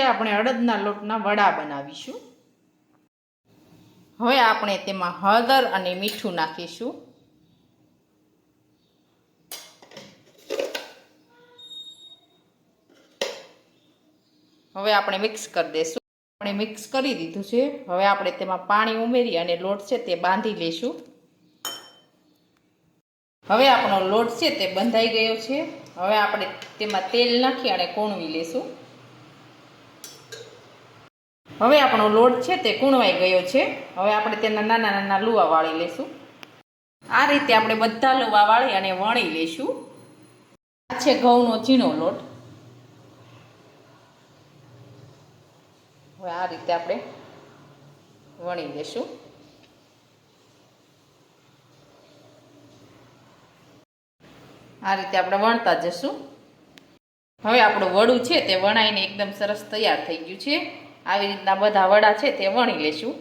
આપણે અડદના લોટના વડા બનાવીશું। હવે આપણે તેમાં હળદર અને મીઠું નાખીશું। હવે આપણે મિક્સ કરી દઈશું। આપણે મિક્સ કરી દીધું છે। હવે આપણે તેમાં પાણી ઉમેરી અને લોટ છે તે બાંધી લઈશું। હવે આપણો લોટ છે તે બંધાઈ ગયો છે। હવે આપણે તેમાં તેલ નાખી અને કૂણવી લઈશું। હવે આપણો લોટ છે તે કૂણવાઈ ગયો છે। હવે આપણે તેના નાના નાના લુવા વાળી લઈશું। આ રીતે આપણે બધા લુવા વાળી અને વણી લઈશું। આ છે ઘઉંનો ઝીણો લોટ। હવે આ રીતે આપણે વણી લઈશું। આ રીતે આપણે વણતા જશું। હવે આપણું વડું છે તે વણાઈને એકદમ સરસ તૈયાર થઈ ગયું છે। આવી રીતના બધા વડા છે તે વણી લેશું।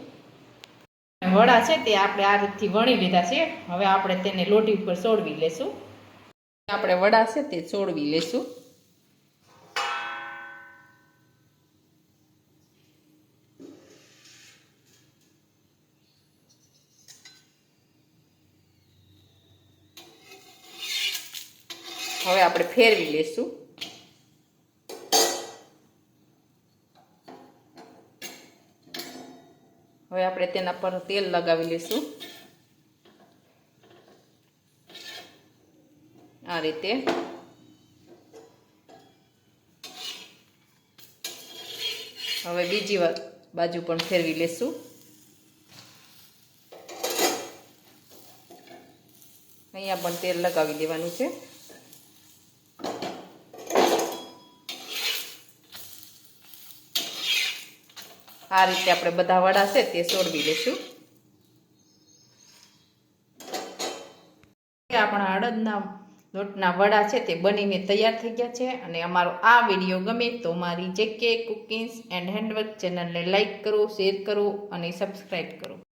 વડા છે તે આપણે આ રીતથી વણી લીધા છે। હવે આપણે તેને લોટી ઉપર ચોળવી લેશું। આપણે વડા છે તે ચોળવી લેશું। હવે આપણે ફેરવી લેશું। હવે આપણે તેના પર તેલ લગાવી લઈશું। આ રીતે હવે બીજી બાજુ પણ ફેરવી લેશું। અહીંયા પણ તેલ લગાવી દેવાનું છે। આ રીતે આપણે બધા વડા છે તે ચોળવી લઈશું। આપણા અડદના લોટના વડા છે તે બનીને તૈયાર થઈ ગયા છે। અને અમારો આ વિડીયો ગમે તો મારી JK કુકિંગ્સ એન્ડ હેન્ડવર્ક ચેનલને લાઈક કરો, શેર કરો અને સબસ્ક્રાઈબ કરો।